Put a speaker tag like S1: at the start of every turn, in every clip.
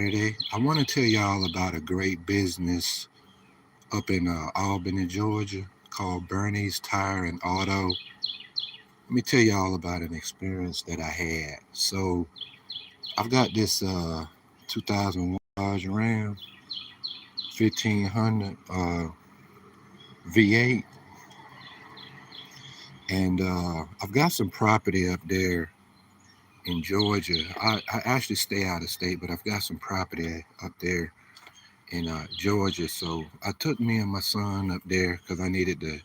S1: Saturday. I want to tell y'all about a great business up in Albany, Georgia called Berney's Tire and Auto. Let me tell y'all about an experience that I had. So I've got this 2001 Dodge Ram 1500 V8, and I've got some property up there in Georgia. I actually stay out of state, but I've got some property up there in Georgia. So I took me and my son up there because I needed to,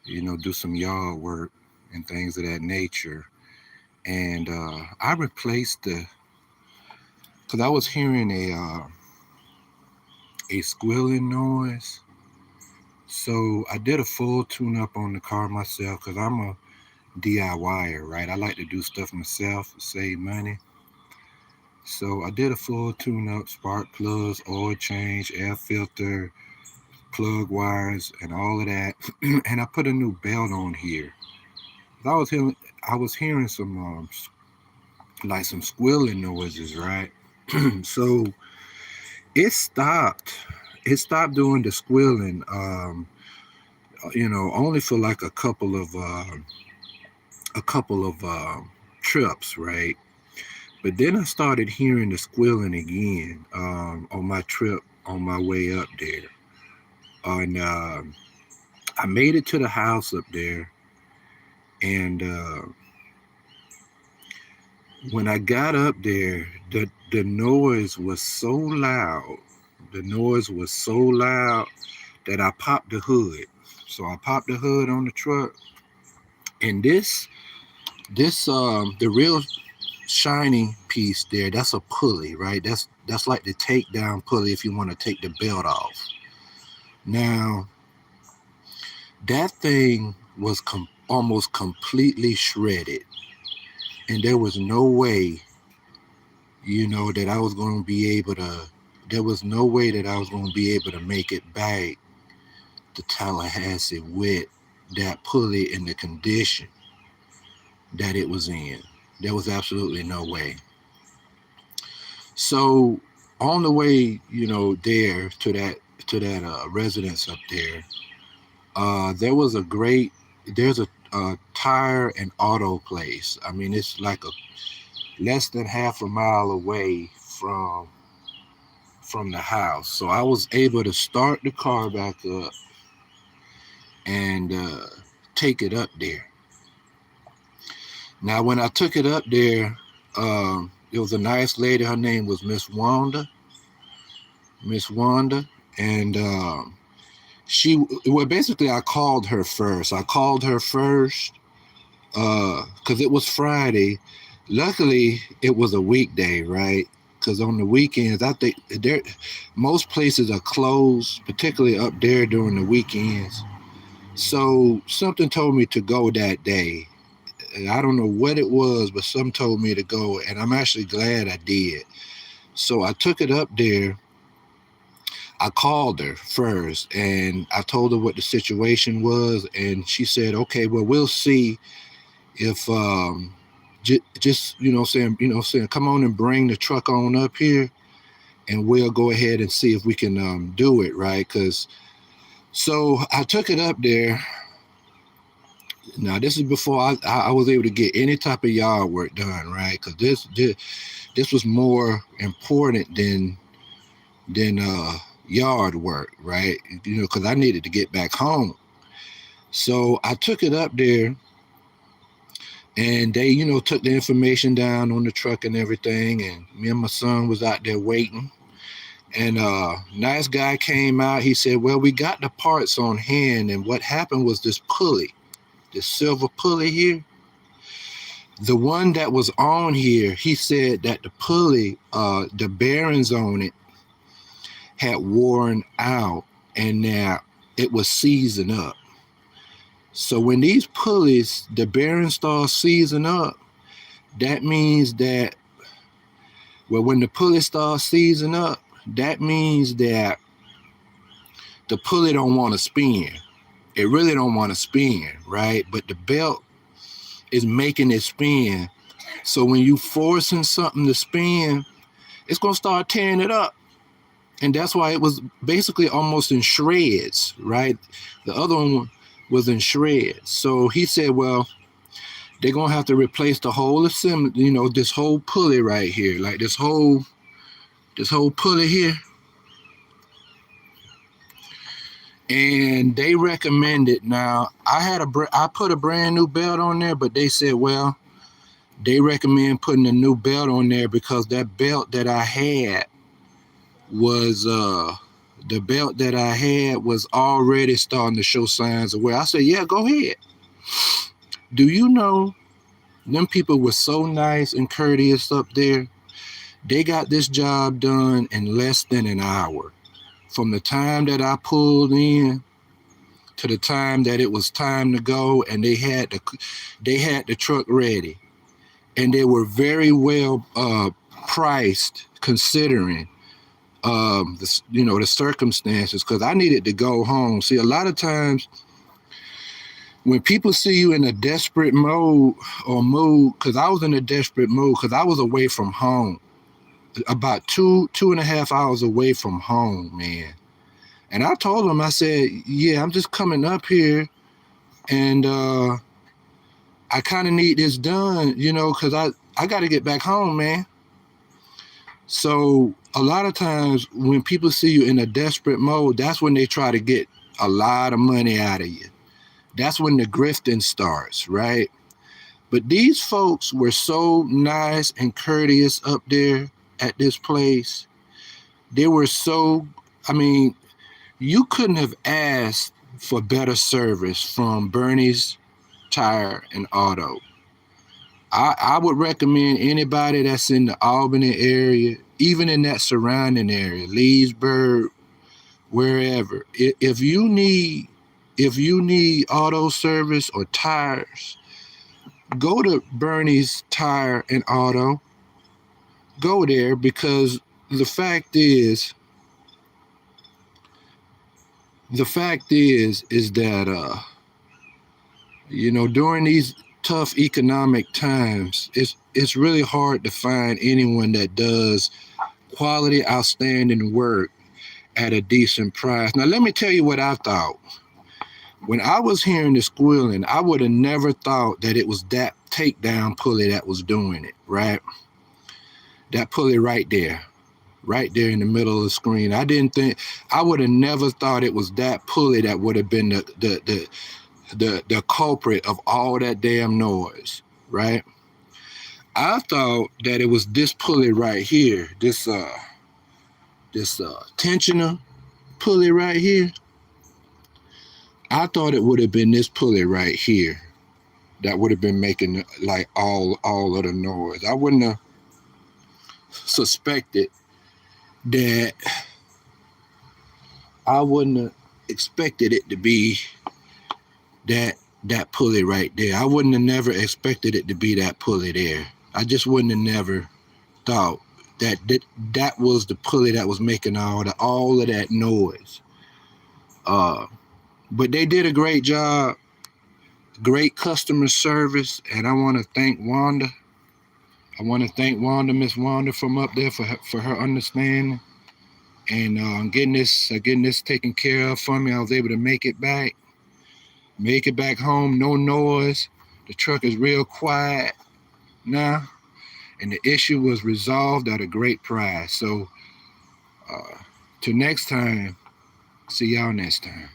S1: do some yard work and things of that nature. And I replaced because I was hearing a squealing noise. So I did a full tune up on the car myself because I'm a DIYer, right? I like to do stuff myself, save money. So I did a full tune up, spark plugs, oil change, air filter, plug wires, and all of that. And I put a new belt on here. I was hearing some like some squealing noises, right? So it stopped. It stopped doing the squealing. Only for like a couple of trips, right? But then I started hearing the squealing again on my trip on my way up there. And I made it to the house up there, and when I got up there, the noise was so loud. The noise was so loud that I popped the hood. So I popped the hood on the truck, and the real shiny piece there, that's a pulley, right? That's like the takedown pulley if you want to take the belt off. Now that thing was almost completely shredded, and there was no way, that I was going to be able to. There was no way that I was going to be able to make it back to Tallahassee with that pulley in the condition that it was in. There was absolutely no way. So on the way, there to that residence up there, there's a tire and auto place. I mean, it's like a less than half a mile away from the house. So I was able to start the car back up and take it up there. Now, when I took it up there, it was a nice lady. Her name was Miss Wanda. And basically, I called her first. Because it was Friday. Luckily, it was a weekday, right? Because on the weekends, I think most places are closed, particularly up there during the weekends. So something told me to go that day. I don't know what it was, but some told me to go, and I'm actually glad I did. So I took it up there. I called her first, and I told her what the situation was, and she said, "Okay, well, we'll see if just saying, come on and bring the truck on up here, and we'll go ahead and see if we can do it, right?" So I took it up there. Now, this is before I was able to get any type of yard work done, right? Because this was more important than yard work, right? Because I needed to get back home. So I took it up there, and they, took the information down on the truck and everything, and me and my son was out there waiting. And nice guy came out. He said, "Well, we got the parts on hand, and what happened was this pulley. The silver pulley here, the one that was on here," he said that the pulley, the bearings on it had worn out, and now it was seizing up. So when these pulleys, the bearings start seizing up, that means that, well, when the pulley starts seizing up, that means that the pulley don't want to spin. It really don't want to spin, right? But the belt is making it spin. So when you forcing something to spin, it's gonna start tearing it up. And that's why it was basically almost in shreds, right? The other one was in shreds. So he said, well, they're gonna have to replace the whole assembly, this whole pulley right here, like this whole pulley here. And they recommended. Now I put a brand new belt on there, but they said, well, they recommend putting a new belt on there because that belt that I had was already starting to show signs of wear. I said, yeah, go ahead. Do you know them people were so nice and courteous up there? They got this job done in less than an hour. From the time that I pulled in to the time that it was time to go, and they had the truck ready, and they were very well priced considering the circumstances, because I needed to go home. See, a lot of times when people see you in a desperate mode or mood, because I was in a desperate mood because I was away from home, about 2.5 hours away from home, man. And I told them, I said, yeah, I'm just coming up here, and I kind of need this done, because I got to get back home, man. So a lot of times when people see you in a desperate mode, that's when they try to get a lot of money out of you. That's when the grifting starts, right? But these folks were so nice and courteous up there at this place. They were so, you couldn't have asked for better service from Berney's Tire and Auto. I would recommend anybody that's in the Albany area, even in that surrounding area, Leesburg, wherever. If you need auto service or tires, go to Berney's Tire and Auto. Go there, because the fact is that during these tough economic times, it's really hard to find anyone that does quality, outstanding work at a decent price. Now, let me tell you what I thought. When I was hearing the squealing, I would have never thought that it was that takedown pulley that was doing it, right? That pulley right there in the middle of the screen. I would have never thought it was that pulley that would have been the culprit of all that damn noise, right? I thought that it was this pulley right here, this tensioner pulley right here. I thought it would have been this pulley right here that would have been making like all of the noise. I wouldn't have suspected that. I wouldn't have expected it to be that pulley right there. I wouldn't have never expected it to be that pulley there. I just wouldn't have never thought that was the pulley that was making all of that noise. But they did a great job, great customer service, and I want to thank Wanda. Miss Wanda from up there for her understanding and getting this taken care of for me. I was able to make it back home, no noise. The truck is real quiet now, and the issue was resolved at a great price. So till next time, see y'all next time.